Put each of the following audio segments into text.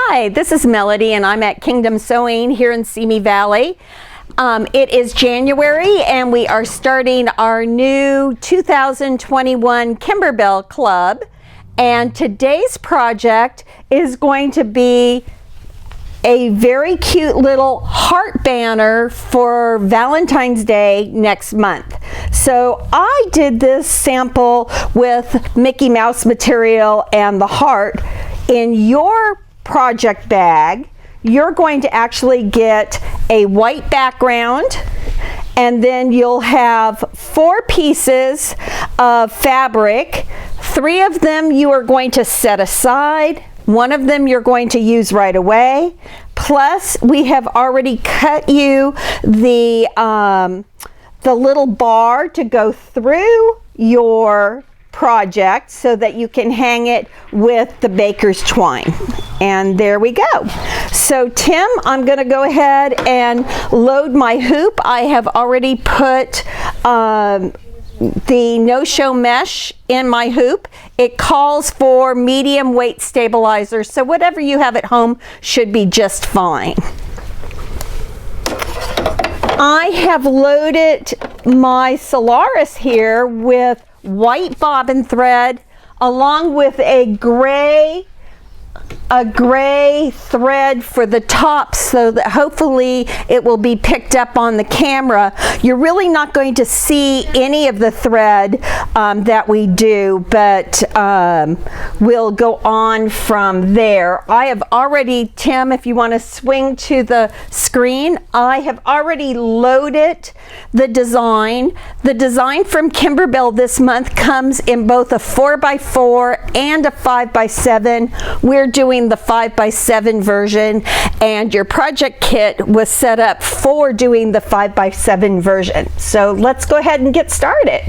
Hi, this is Melody and I'm at Kingdom Sewing here in Simi Valley. It is January and we are starting our new 2021 Kimberbell Club, and today's project is going to be a very cute little heart banner for Valentine's Day next month. So I did this sample with Mickey Mouse material and the heart. In your project bag, you're going to actually get a white background, and then you'll have 4 pieces of fabric. 3 of them you are going to set aside. 1 of them you're going to use right away. Plus, we have already cut you the little bar to go through your project so that you can hang it with the baker's twine. And there we go. So Tim, I'm going to go ahead and load my hoop. I have already put the no-show mesh in my hoop. It calls for medium weight stabilizer, so whatever you have at home should be just fine. I have loaded my Solaris here with white bobbin thread along with a gray thread for the top, so that hopefully it will be picked up on the camera. You're really not going to see any of the thread that we do, but we'll go on from there. I have already, Tim, if you want to swing to the screen, I have already loaded the design. The design from Kimberbell this month comes in both a 4x4 and a 5x7. We're doing the 5x7 version, and your project kit was set up for doing the 5x7 version. So let's go ahead and get started.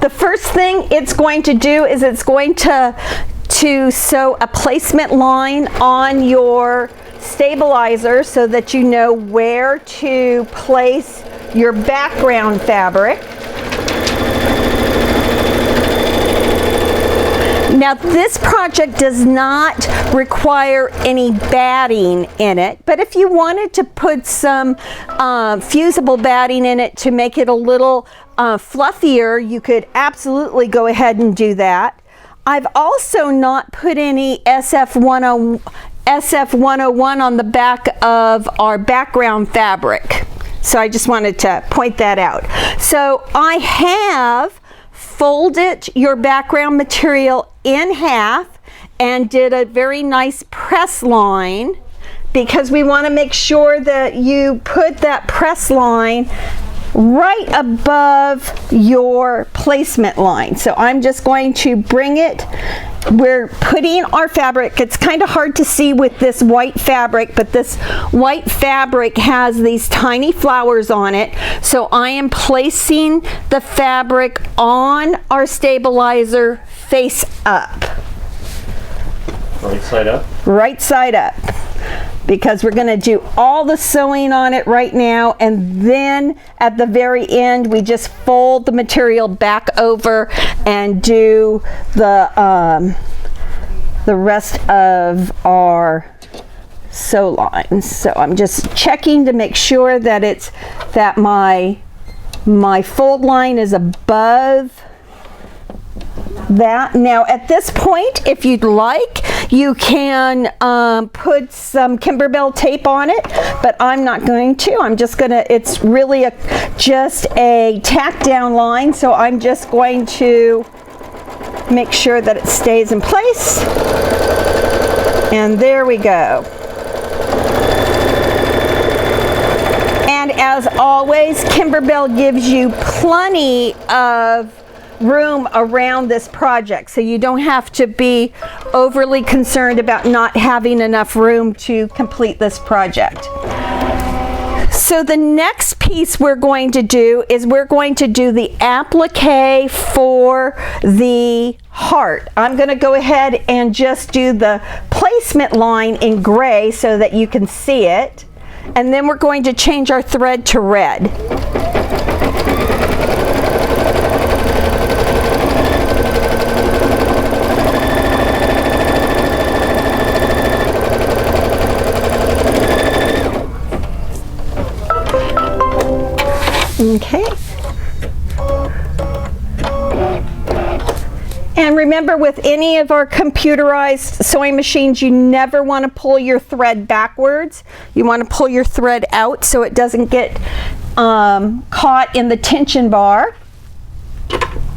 The first thing it's going to do is it's going to sew a placement line on your stabilizer so that you know where to place your background fabric. Now, this project does not require any batting in it, but if you wanted to put some fusible batting in it to make it a little fluffier, you could absolutely go ahead and do that. I've also not put any SF101 on the back of our background fabric, so I just wanted to point that out. So I have folded your background material in half and did a very nice press line, because we want to make sure that you put that press line right above your placement line. So I'm just going to bring it. We're putting our fabric, it's kind of hard to see with this white fabric, but this white fabric has these tiny flowers on it. So I am placing the fabric on our stabilizer face up. Right side up? Right side up. Because we're going to do all the sewing on it right now, and then at the very end we just fold the material back over and do the rest of our sew lines. So I'm just checking to make sure that my fold line is above that. Now at this point, if you'd like, you can put some Kimberbell tape on it, but I'm not going to. I'm just gonna, it's really just a tack down line, so I'm just going to make sure that it stays in place. And there we go. And as always, Kimberbell gives you plenty of room around this project, so you don't have to be overly concerned about not having enough room to complete this project. So the next piece we're going to do is we're going to do the applique for the heart. I'm going to go ahead and just do the placement line in gray so that you can see it, and then we're going to change our thread to red. Okay. And remember, with any of our computerized sewing machines, you never want to pull your thread backwards. You want to pull your thread out so it doesn't get caught in the tension bar.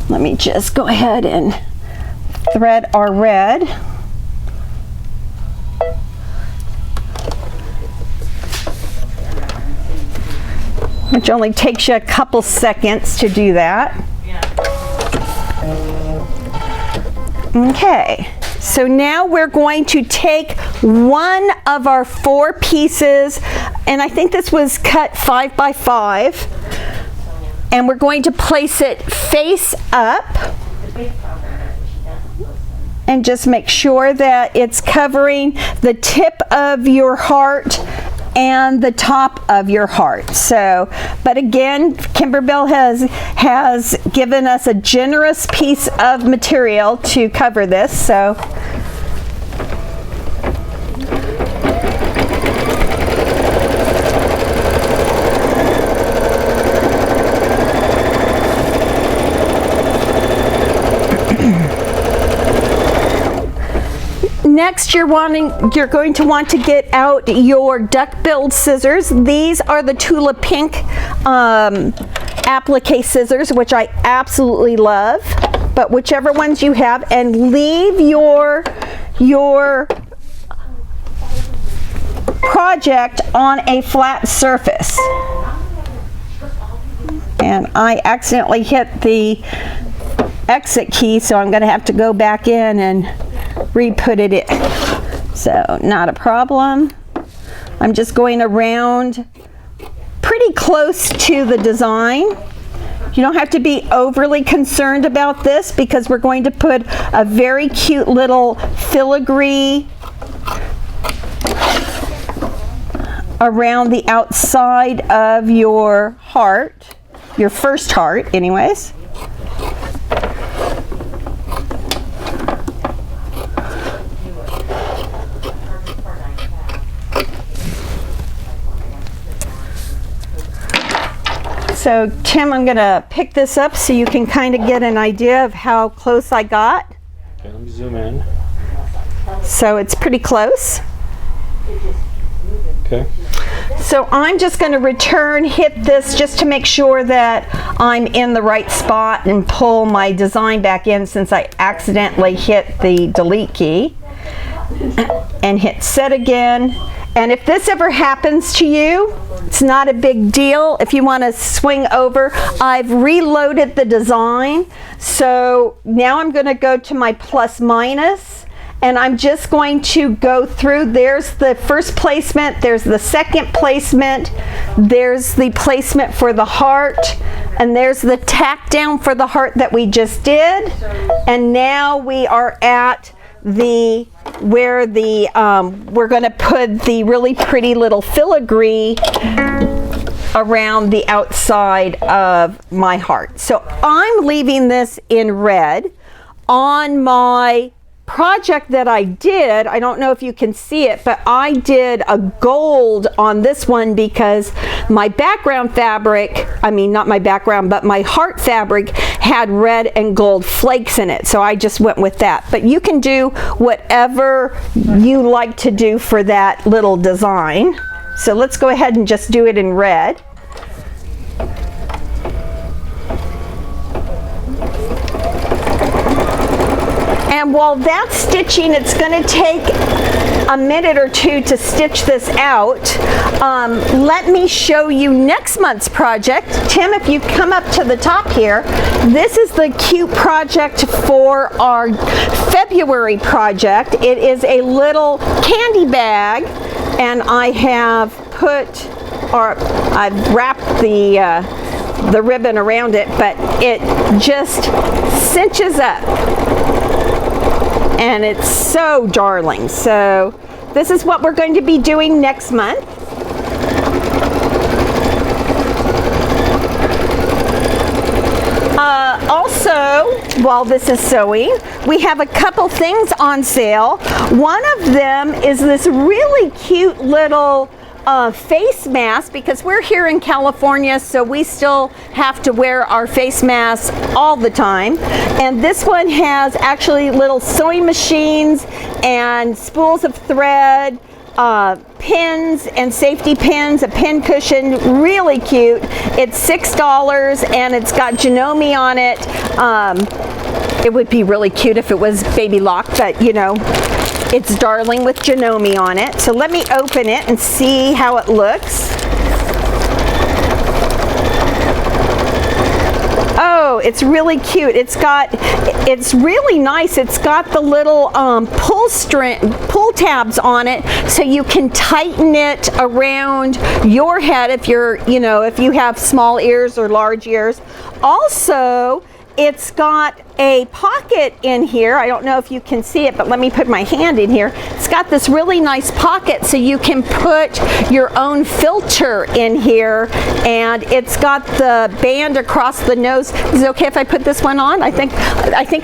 Let me just go ahead and thread our red. Which only takes you a couple seconds to do that. Okay, so now we're going to take one of our 4 pieces, and I think this was cut 5 by 5, and we're going to place it face up and just make sure that it's covering the tip of your heart and the top of your heart. So, but again, Kimberbell has given us a generous piece of material to cover this. So next, you're going to want to get out your duck-billed scissors. These are the Tula Pink applique scissors, which I absolutely love. But whichever ones you have, and leave your project on a flat surface. And I accidentally hit the exit key, so I'm going to have to go back in and re-put it in. So not a problem. I'm just going around pretty close to the design. You don't have to be overly concerned about this because we're going to put a very cute little filigree around the outside of your heart, your first heart anyways. So Tim, I'm going to pick this up so you can kind of get an idea of how close I got. Okay, let me zoom in. So it's pretty close. Okay. So I'm just going to hit this just to make sure that I'm in the right spot and pull my design back in since I accidentally hit the delete key. And hit set again. And if this ever happens to you, it's not a big deal. If you want to swing over, I've reloaded the design. So now I'm going to go to my plus minus, and I'm just going to go through. There's the first placement, there's the second placement, there's the placement for the heart, and there's the tack down for the heart that we just did. And now we are at where we're going to put the really pretty little filigree around the outside of my heart. So I'm leaving this in red. On my project that I did, I don't know if you can see it, but I did a gold on this one because my background fabric, I mean not my background, but my heart fabric had red and gold flakes in it. So I just went with that. But you can do whatever you like to do for that little design. So let's go ahead and just do it in red. And while that's stitching, it's going to take a minute or two to stitch this out. Let me show you next month's project. Tim, if you come up to the top here, this is the cute project for our February project. It is a little candy bag, and I have I've wrapped the ribbon around it, but it just cinches up. And it's so darling. So this is what we're going to be doing next month. Also, while this is sewing, we have a couple things on sale. One of them is this really cute little face mask because we're here in California, so we still have to wear our face masks all the time. And this one has actually little sewing machines and spools of thread, pins and safety pins, a pin cushion, really cute. It's $6 and it's got Janome on it. It would be really cute if it was baby lock, but you know, it's darling with Janome on it. So let me open it and see how it looks. Oh, it's really cute. It's really nice. It's got the little pull tabs on it, so you can tighten it around your head if you're, you know, if you have small ears or large ears. Also, it's got a pocket in here. I don't know if you can see it, but let me put my hand in here. It's got this really nice pocket so you can put your own filter in here, and it's got the band across the nose. Is it okay if I put this one on? I think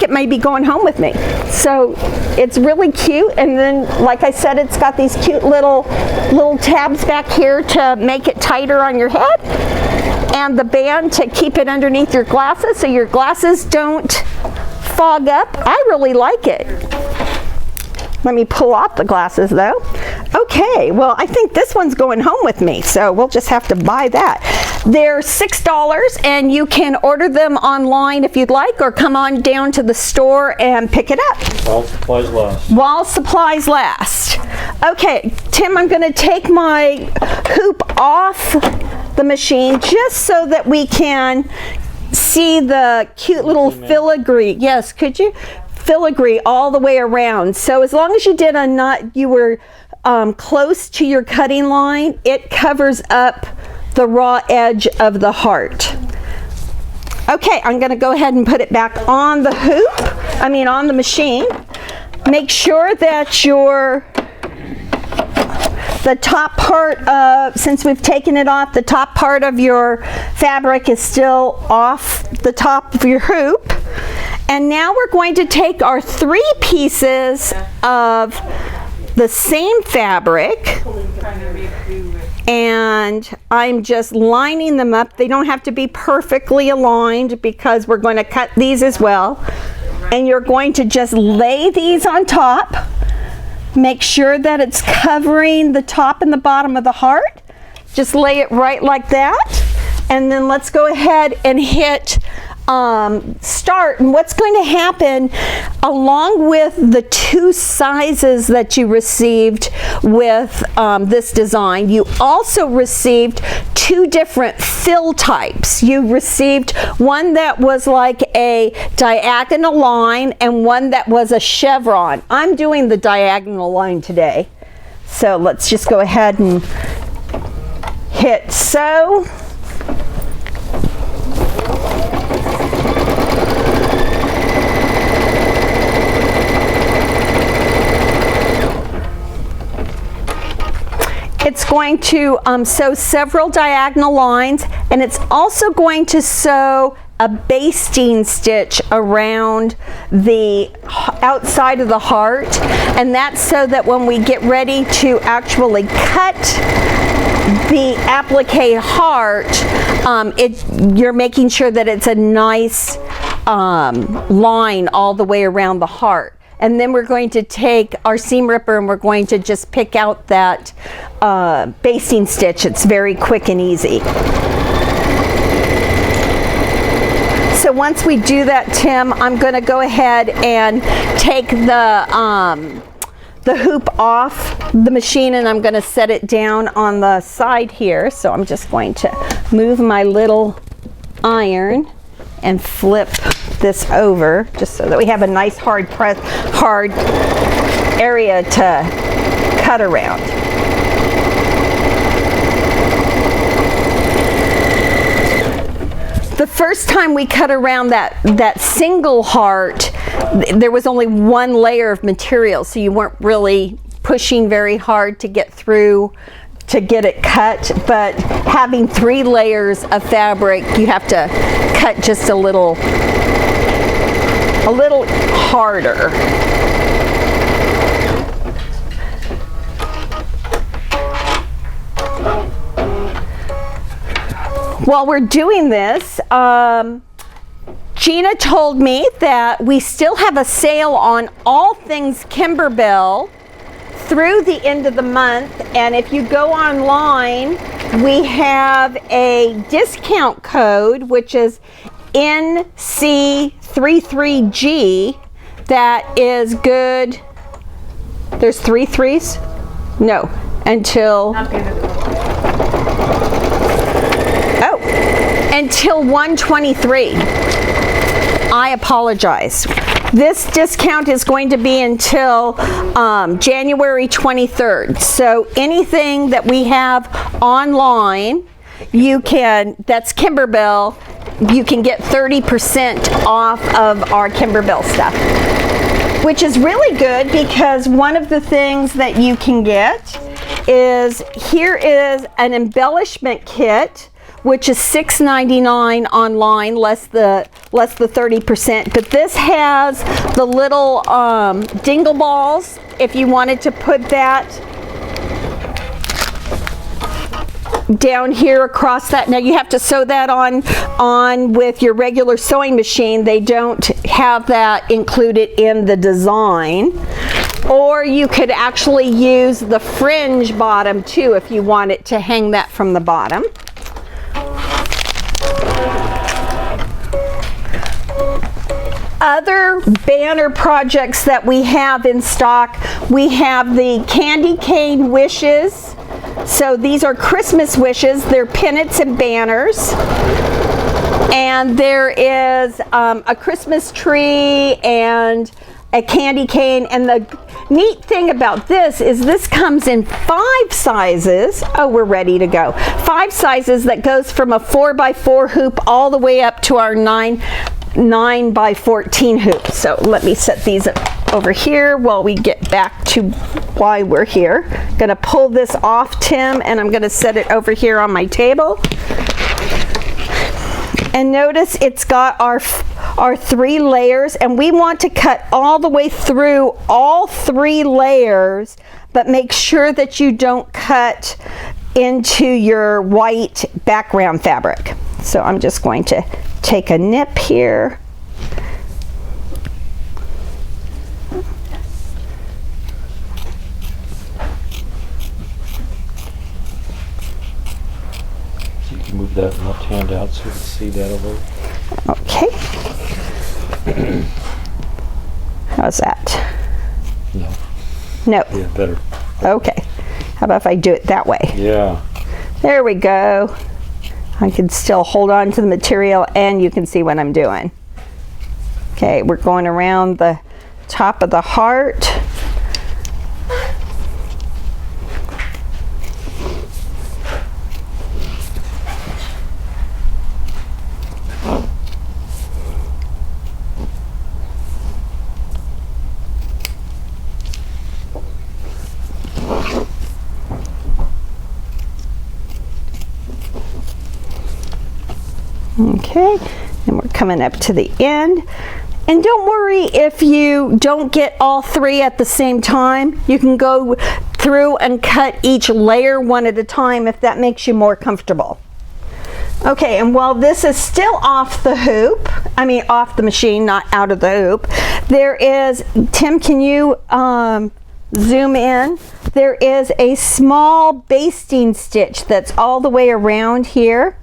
it may be going home with me. So it's really cute, and then like I said, it's got these cute little tabs back here to make it tighter on your head, and the band to keep it underneath your glasses so your glasses don't fog up. I really like it. Let me pull off the glasses though. Okay, well, I think this one's going home with me, so we'll just have to buy that. They're $6 and you can order them online if you'd like, or come on down to the store and pick it up. While supplies last. While supplies last. Okay, Tim, I'm gonna take my hoop off the machine just so that we can see the cute little filigree. Yes, could you? Filigree all the way around. So as long as you did a knot, you were close to your cutting line, it covers up the raw edge of the heart. Okay, I'm gonna go ahead and put it back on the hoop, on the machine. Make sure that the top part of, since we've taken it off, the top part of your fabric is still off the top of your hoop. And now we're going to take our 3 pieces of the same fabric, and I'm just lining them up. They don't have to be perfectly aligned because we're going to cut these as well. And you're going to just lay these on top. Make sure that it's covering the top and the bottom of the heart. Just lay it right like that. And then let's go ahead and hit start. And what's going to happen, along with the 2 sizes that you received with this design, you also received 2 different fill types. You received one that was like a diagonal line and one that was a chevron. I'm doing the diagonal line today. So let's just go ahead and hit sew. It's going to sew several diagonal lines, and it's also going to sew a basting stitch around the outside of the heart, and that's so that when we get ready to actually cut the applique heart, you're making sure that it's a nice line all the way around the heart. And then we're going to take our seam ripper and we're going to just pick out that basting stitch. It's very quick and easy. So once we do that, Tim, I'm going to go ahead and take the hoop off the machine, and I'm going to set it down on the side here. So I'm just going to move my little iron and flip this over just so that we have a nice hard area to cut around. The first time we cut around that single heart, there was only 1 layer of material, so you weren't really pushing very hard to get through to get it cut. But having 3 layers of fabric, you have to cut just a little harder. while we're doing this, Gina told me that we still have a sale on all things Kimberbell through the end of the month, and if you go online, we have a discount code which is NC33G that is good. There's 3 threes? No, until until 1/23. I apologize. This discount is going to be until January 23rd. So anything that we have online, you can, that's Kimberbell, you can get 30% off of our Kimberbell stuff, which is really good because one of the things that you can get is, here is an embellishment kit, which is $6.99 online, less the 30%. But this has the little dingle balls if you wanted to put that down here across that. Now you have to sew that on with your regular sewing machine. They don't have that included in the design. Or you could actually use the fringe bottom too if you wanted to hang that from the bottom. Other banner projects that we have in stock, we have the candy cane wishes. So these are Christmas wishes. They're pennants and banners. And there is a Christmas tree and a candy cane. And the neat thing about this is this comes in 5 sizes. Oh, we're ready to go. 5 sizes that goes from a 4x4 hoop all the way up to our 9x14 hoop. So let me set these up over here while we get back to why we're here. Gonna pull this off, Tim, and I'm gonna set it over here on my table. And notice it's got our 3 layers, and we want to cut all the way through all 3 layers, but make sure that you don't cut into your white background fabric. So I'm just going to take a nip here. So you can move that left hand out so you can see that a little. Okay. How's that? No. No. Yeah, better. Okay. How about if I do it that way? Yeah. There we go. I can still hold on to the material and you can see what I'm doing. Okay, we're going around the top of the heart. Okay, and we're coming up to the end. And don't worry if you don't get all 3 at the same time. You can go through and cut each layer one at a time if that makes you more comfortable. Okay, and while this is still off the hoop, I mean off the machine, not out of the hoop, there is, Tim, can you zoom in? There is a small basting stitch that's all the way around here.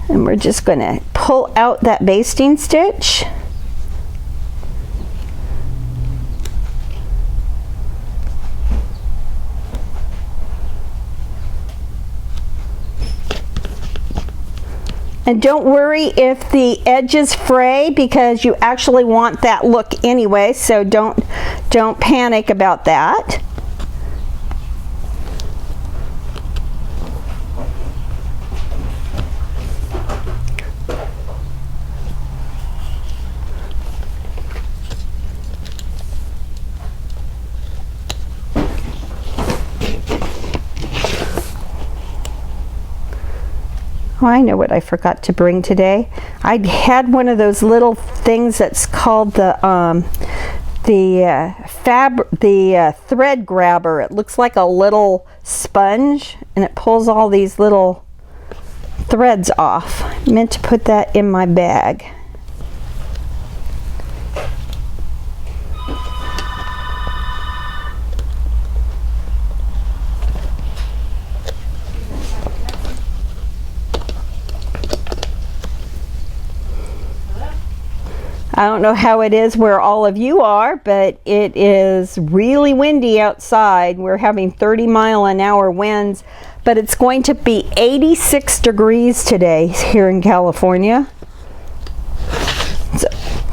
And we're just going to pull out that basting stitch. And don't worry if the edges fray, because you actually want that look anyway, so don't panic about that. Oh, I know what I forgot to bring today. I had one of those little things that's called the thread grabber. It looks like a little sponge, and it pulls all these little threads off. I meant to put that in my bag. I don't know how it is where all of you are, but it is really windy outside. We're having 30-mile-an-hour winds, but it's going to be 86 degrees today here in California. It's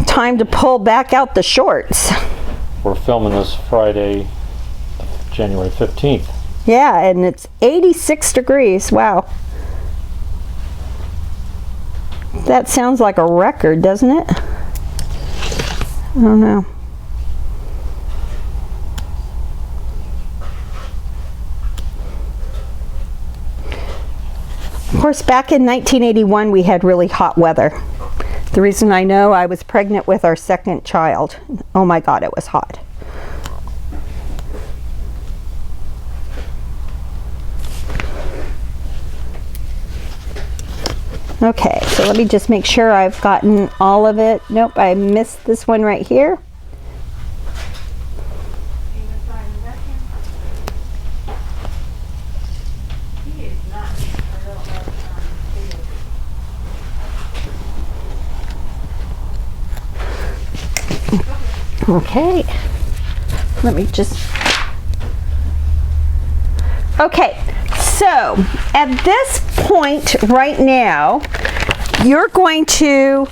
time to pull back out the shorts. We're filming this Friday, January 15th. Yeah, and it's 86 degrees. Wow. That sounds like a record, doesn't it? I don't know. Of course, back in 1981, we had really hot weather. The reason I know, I was pregnant with our second child. Oh my God, it was hot. Okay, so let me just make sure I've gotten all of it. Nope, I missed this one right here. Okay, let me just... Okay, so at this point right now, you're going to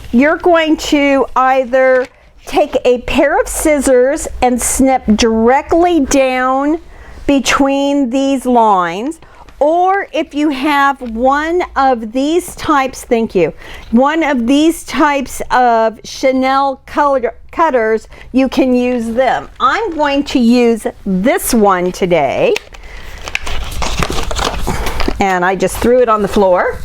either take a pair of scissors and snip directly down between these lines, or if you have one of these types, thank you, one of these types of Chanel cutters, you can use them. I'm going to use this one today. And I just threw it on the floor.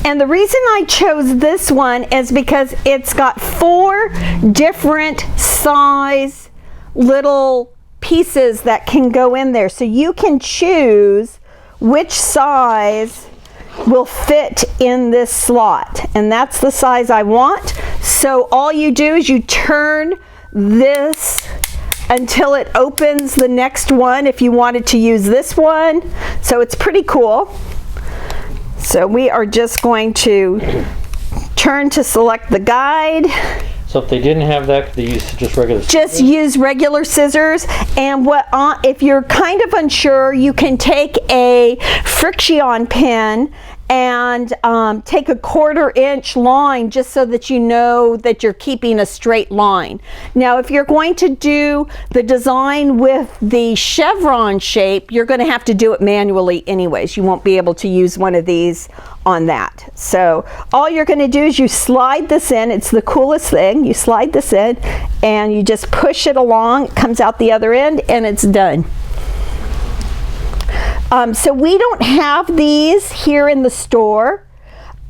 And the reason I chose this one is because it's got 4 different size little pieces that can go in there. So you can choose which size will fit in this slot. And that's the size I want. So all you do is you turn this until it opens the next one if you wanted to use this one. So it's pretty cool. So we are just going to turn to select the guide. So if they didn't have that, could they use just regular scissors? Just use regular scissors. And if you're kind of unsure, you can take a friction pin and take a 1/4 inch line just so that you know that you're keeping a straight line. Now, if you're going to do the design with the chevron shape, you're going to have to do it manually anyways. You won't be able to use one of these on that. So all you're going to do is you slide this in. It's the coolest thing. You slide this in and you just push it along. It comes out the other end and it's done. So we don't have these here in the store,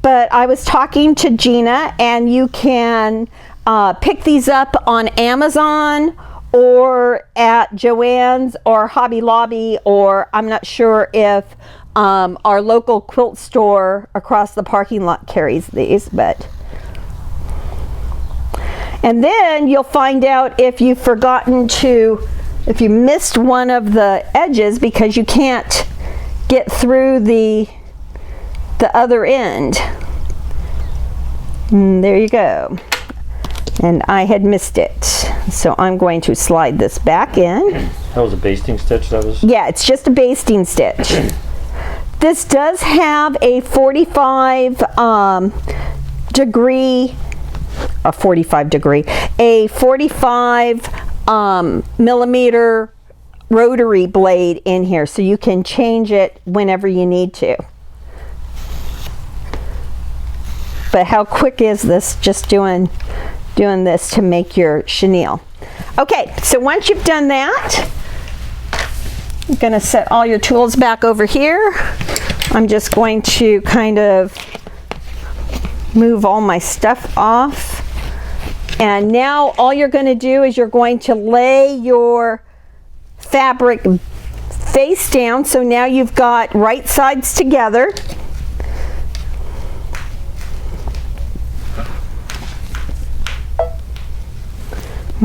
but I was talking to Gina, and you can pick these up on Amazon or at Joann's or Hobby Lobby, or I'm not sure if our local quilt store across the parking lot carries these, but... And then you'll find out if you've forgotten to, if you missed one of the edges because you can't get through the other end. And there you go. And I had missed it. So I'm going to slide this back in. That was a basting stitch, that was? Yeah, it's just a basting stitch. This does have a 45 millimeter rotary blade in here, so you can change it whenever you need to. But how quick is this, just doing this to make your chenille. Okay, so once you've done that, I'm going to set all your tools back over here. I'm just going to kind of move all my stuff off. And now all you're going to do is you're going to lay your fabric face down. So now you've got right sides together.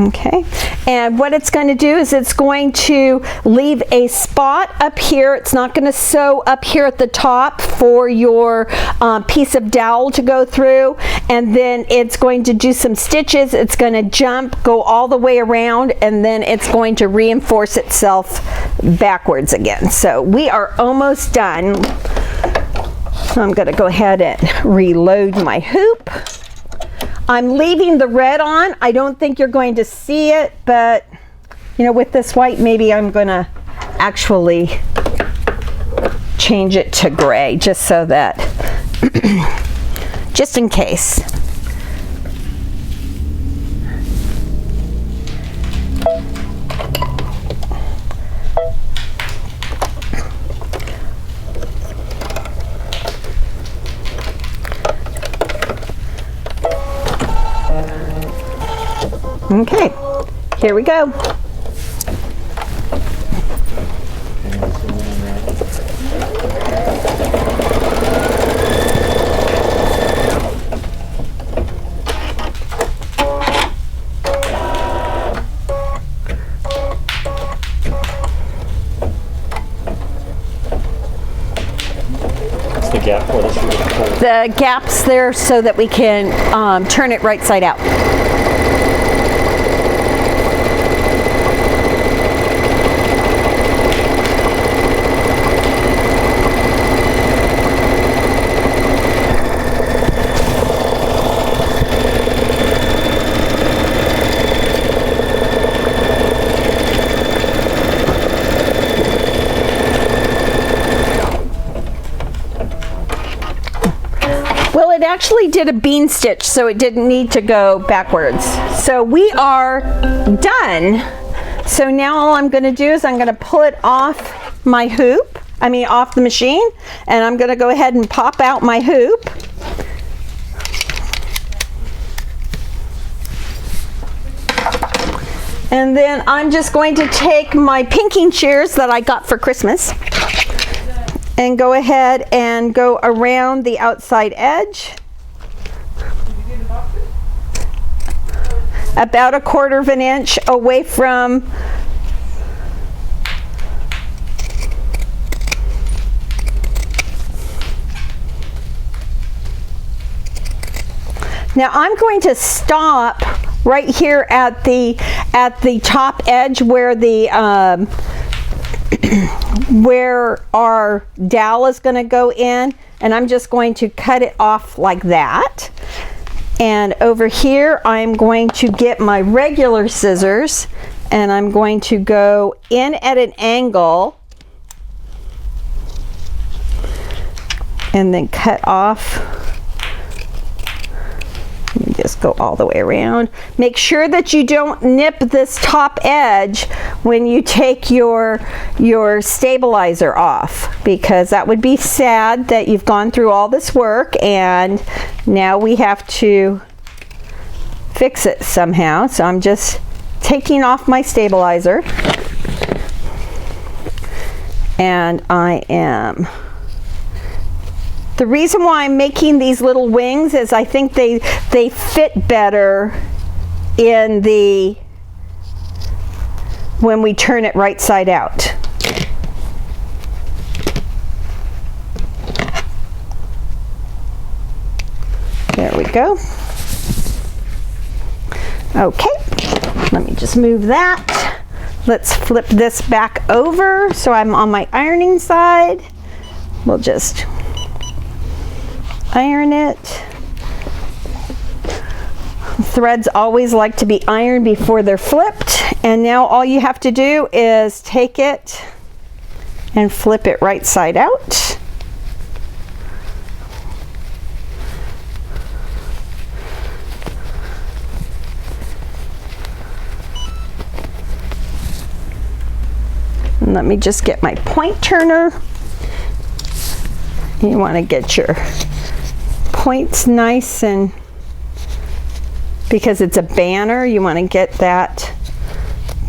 Okay, and what it's going to do is it's going to leave a spot up here. It's not going to sew up here at the top for your piece of dowel to go through, and then it's going to do some stitches. It's going to jump, go all the way around, and then it's going to reinforce itself backwards again. So we are almost done. I'm going to go ahead and reload my hoop. I'm leaving the red on. I don't think you're going to see it, but you know, with this white, maybe I'm going to actually change it to gray just so that, just in case. Okay, here we go. What's the gap for this? The gap's there so that we can turn it right side out. Well, it actually did a bean stitch, so it didn't need to go backwards. So we are done. So now all I'm going to do is I'm going to pull it off my hoop, off the machine, and I'm going to go ahead and pop out my hoop. And then I'm just going to take my pinking shears that I got for Christmas and go ahead and go around the outside edge. About 1/4 of an inch away from Now I'm going to stop right here at the top edge where the where our dowel is going to go in, and I'm just going to cut it off like that. And over here I'm going to get my regular scissors and I'm going to go in at an angle and then cut off. Let me just go all the way around. Make sure that you don't nip this top edge when you take your stabilizer off, because that would be sad that you've gone through all this work and now we have to fix it somehow. So I'm just taking off my stabilizer and I am... The reason why I'm making these little wings is I think they fit better in when we turn it right side out. There we go. Okay, let me just move that. Let's flip this back over so I'm on my ironing side. We'll just iron it. Threads always like to be ironed before they're flipped, and now all you have to do is take it and flip it right side out. And let me just get my point turner. You want to get your points nice and because it's a banner. You want to get that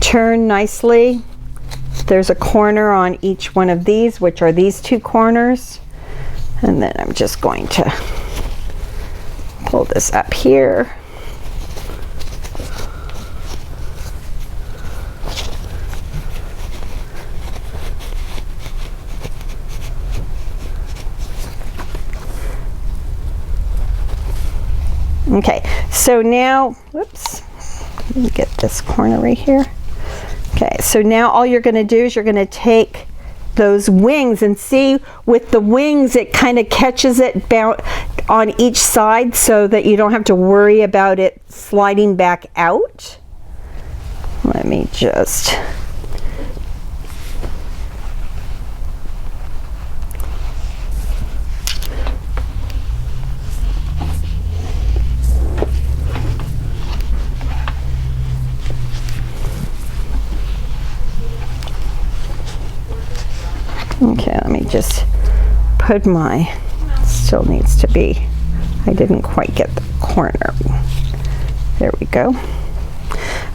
turned nicely. There's a corner on each one of these, which are these two corners. And then I'm just going to pull this up here. Okay, so now, whoops, let me get this corner right here. Okay, so now all you're going to do is you're going to take those wings, and see with the wings it kind of catches it on each side so that you don't have to worry about it sliding back out. Let me just okay, let me just put my, still needs to be, I didn't quite get the corner. There we go.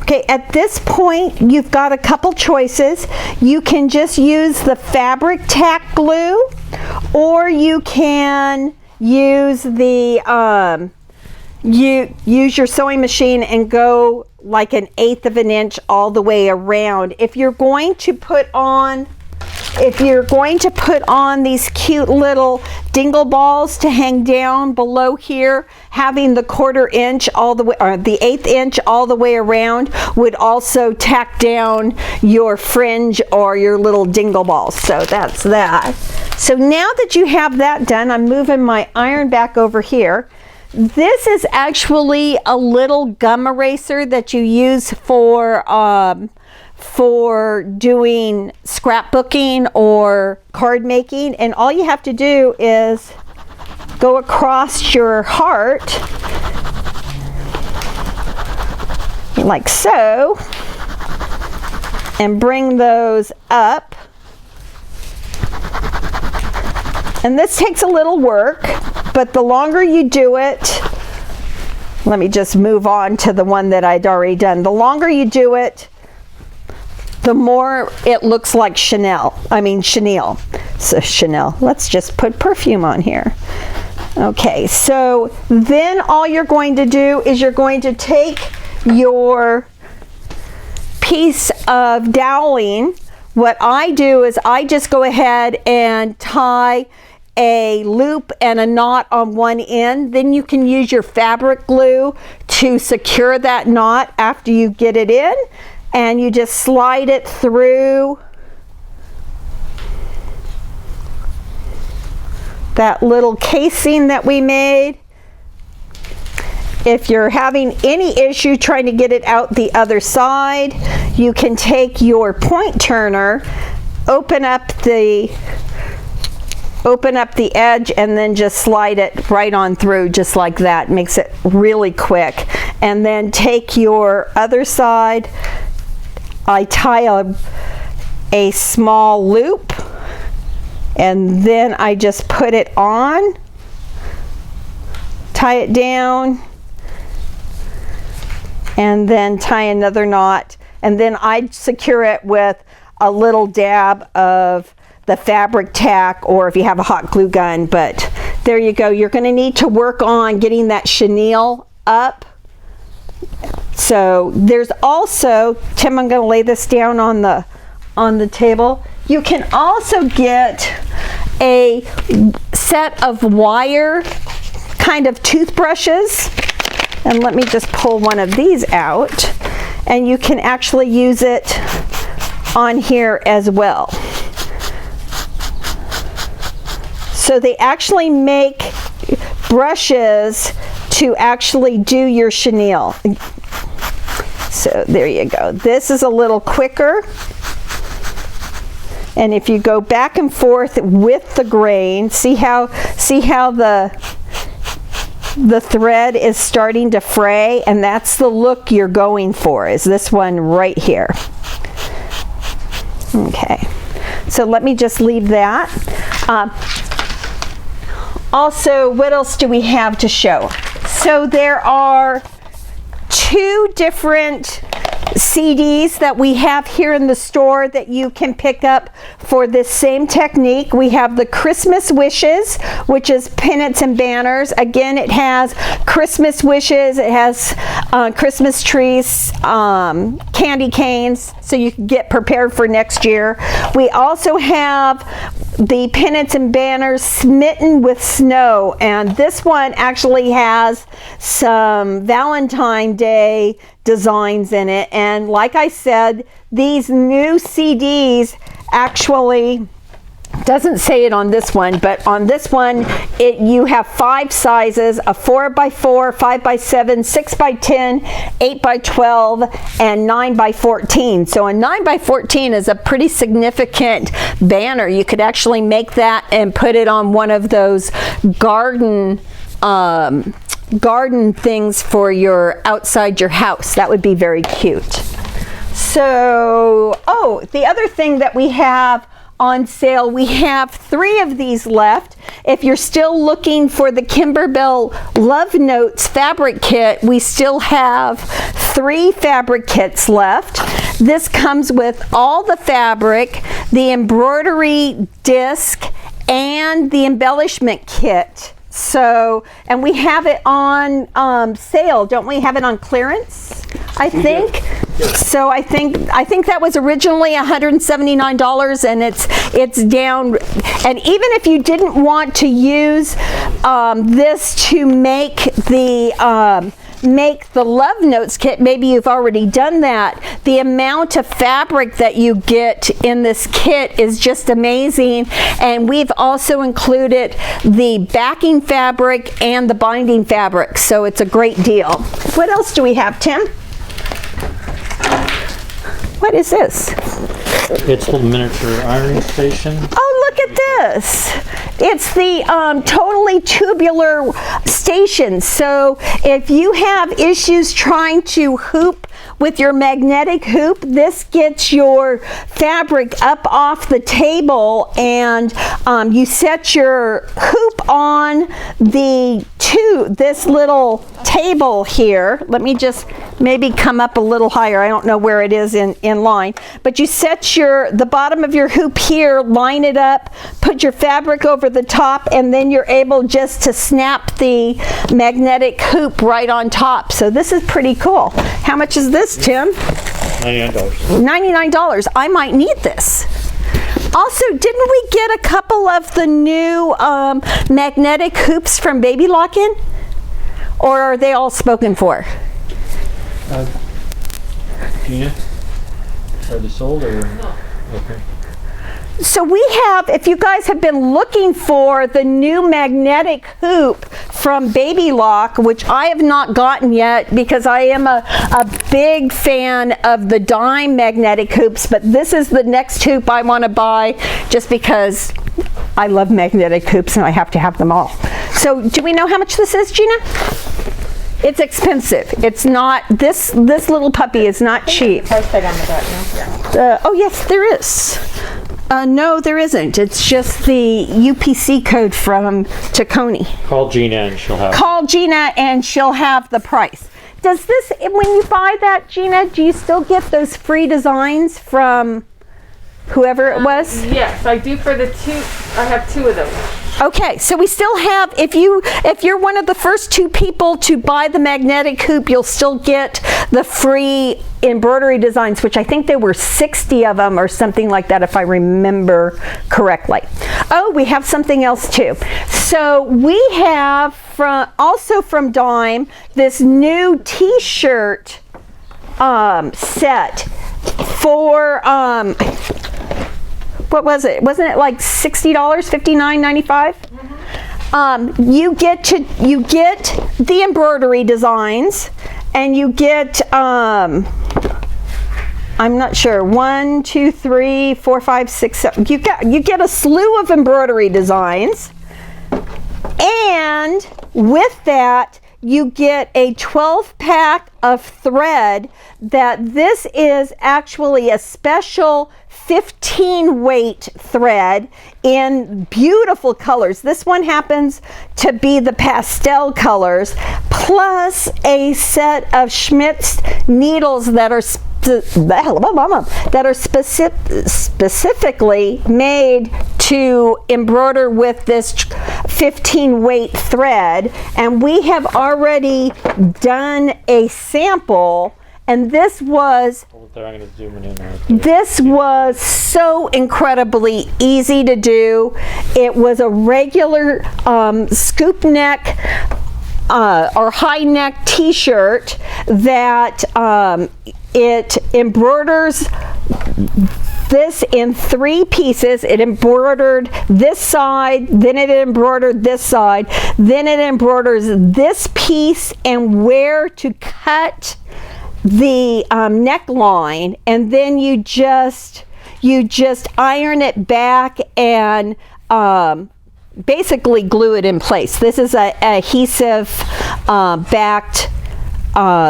Okay, at this point, you've got a couple choices. You can just use the fabric tack glue, or you can use the, use your sewing machine and go like 1/8 of an inch all the way around. If you're going to put on these cute little dingle balls to hang down below here, having the 1/4 inch all the way, or the 1/8 inch all the way around would also tack down your fringe or your little dingle balls. So that's that. So now that you have that done, I'm moving my iron back over here. This is actually a little gum eraser that you use for doing scrapbooking or card making, and all you have to do is go across your heart like so and bring those up. And this takes a little work, but the longer you do it, let me just move on to the one that I'd already done. The longer you do it, the more it looks like Chanel. So Chanel. Let's just put perfume on here. Okay, so then all you're going to do is you're going to take your piece of doweling. What I do is I just go ahead and tie a loop and a knot on one end. Then you can use your fabric glue to secure that knot after you get it in. And you just slide it through that little casing that we made. If you're having any issue trying to get it out the other side, you can take your point turner, open up the edge, and then just slide it right on through just like that. Makes it really quick. And then take your other side. I tie a small loop, and then I just put it on, tie it down, and then tie another knot, and then I secure it with a little dab of the fabric tack, or if you have a hot glue gun. But there you go. You're going to need to work on getting that chenille up. So there's also, Tim, I'm going to lay this down on the table. You can also get a set of wire kind of toothbrushes, and let me just pull one of these out, and you can actually use it on here as well. So they actually make brushes to actually do your chenille. So there you go. This is a little quicker. And if you go back and forth with the grain, see how the thread is starting to fray, and that's the look you're going for, is this one right here. Okay, so let me just leave that. Also, what else do we have to show? So there are two different CDs that we have here in the store that you can pick up for this same technique. We have the Christmas Wishes, which is pennants and banners. Again, it has Christmas wishes, it has Christmas trees, candy canes, so you can get prepared for next year. We also have the pennants and banners Smitten with Snow, and this one actually has some Valentine Day designs in it. And like I said, these new CDs actually, doesn't say it on this one, but on this one you have 5 sizes: a 4x4, 5x7, 6x10, 8x12, and 9x14. So a 9x14 is a pretty significant banner. You could actually make that and put it on one of those garden things for your outside your house. That would be very cute. So, the other thing that we have on sale, we have 3 of these left. If you're still looking for the Kimberbell Love Notes fabric kit, we still have 3 fabric kits left. This comes with all the fabric, the embroidery disc, and the embellishment kit. So, and we have it on sale, don't we? Have it on clearance, I think. So I think that was originally $179, and it's down. And even if you didn't want to use this to make the Love Notes kit, maybe you've already done that. The amount of fabric that you get in this kit is just amazing, and we've also included the backing fabric and the binding fabric, so it's a great deal. What else do we have, Tim? What is this? It's the miniature ironing station. Oh, look at this. It's the totally tubular station. So if you have issues trying to hoop with your magnetic hoop, this gets your fabric up off the table, and you set your hoop on this little table here. Let me just maybe come up a little higher. I don't know where it is in line, but you set the bottom of your hoop here, line it up, put your fabric over the top, and then you're able just to snap the magnetic hoop right on top. So this is pretty cool. How much is this, Tim? $99. $99. I might need this. Also, didn't we get a couple of the new magnetic hoops from Baby Lock-In? Or are they all spoken for? Gina? Are they sold or? No. Okay. So we have, if you guys have been looking for the new magnetic hoop from Baby Lock, which I have not gotten yet because I am a big fan of the dime magnetic hoops, but this is the next hoop I want to buy just because I love magnetic hoops and I have to have them all. So do we know how much this is, Gina? It's expensive. It's not, this little puppy is not cheap. Price tag on the back, no? Oh yes, there is. No, there isn't. It's just the UPC code from Tacony. Call Gina and she'll have. Call Gina and she'll have the price. Does this, when you buy that, Gina, do you still get those free designs from whoever it was? Yes, I do for the 2. I have 2 of those. Okay, so we still have, if you're one of the first 2 people to buy the magnetic hoop, you'll still get the free embroidery designs, which I think there were 60 of them or something like that, if I remember correctly. Oh, we have something else too. So we have also from Dime this new t-shirt set for what was it? Wasn't it like $60, $59.95? Mm-hmm. You get the embroidery designs, and you get I'm not sure, 1, 2, 3, 4, 5, 6, 7. You get a slew of embroidery designs, and with that you get a 12-pack of thread. That this is actually a special 15 weight thread in beautiful colors. This one happens to be the pastel colors, plus a set of Schmidt's needles that are specifically made to embroider with this 15 weight thread. And we have already done a sample, and this was There, I'm going to zoom in right there. this was so incredibly easy to do. It was a regular scoop neck or high neck t-shirt that it embroiders this in 3 pieces. It embroidered this side, then it embroidered this side, then it embroiders this piece and where to cut the neckline, and then you just iron it back and basically glue it in place. This is a adhesive backed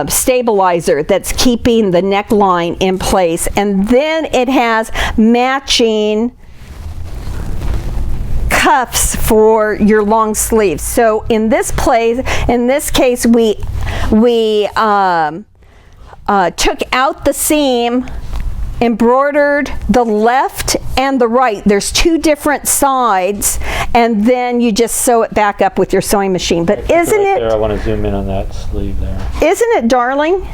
stabilizer that's keeping the neckline in place, and then it has matching cuffs for your long sleeves. So in this case, we took out the seam, embroidered the left and the right. There's 2 different sides, and then you just sew it back up with your sewing machine. But isn't Right it? there, I want to zoom in on that sleeve there. Isn't it darling?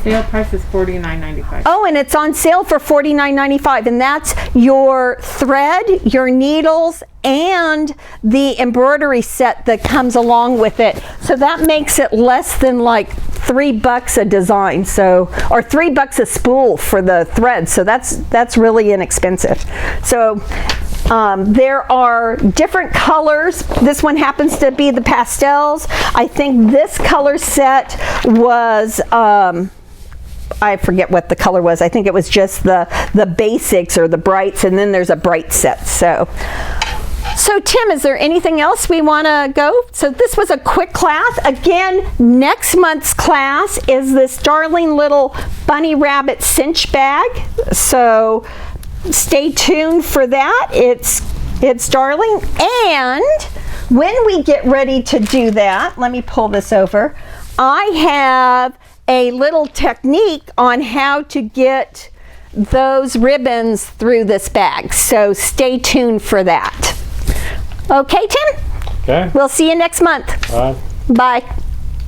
Sale price is $49.95. Oh, and it's on sale for $49.95, and that's your thread, your needles, and the embroidery set that comes along with it. So that makes it less than like $3 a design, so, or $3 a spool for the thread. So that's really inexpensive. So there are different colors. This one happens to be the pastels. I think this color set was I forget what the color was. I think it was just the basics or the brights, and then there's a bright set. So Tim, is there anything else we want to go? So this was a quick class. Again, next month's class is this darling little bunny rabbit cinch bag. So stay tuned for that. It's darling. And when we get ready to do that, let me pull this over. I have a little technique on how to get those ribbons through this bag. So stay tuned for that. Okay, Tim? Okay. We'll see you next month. Bye. Bye.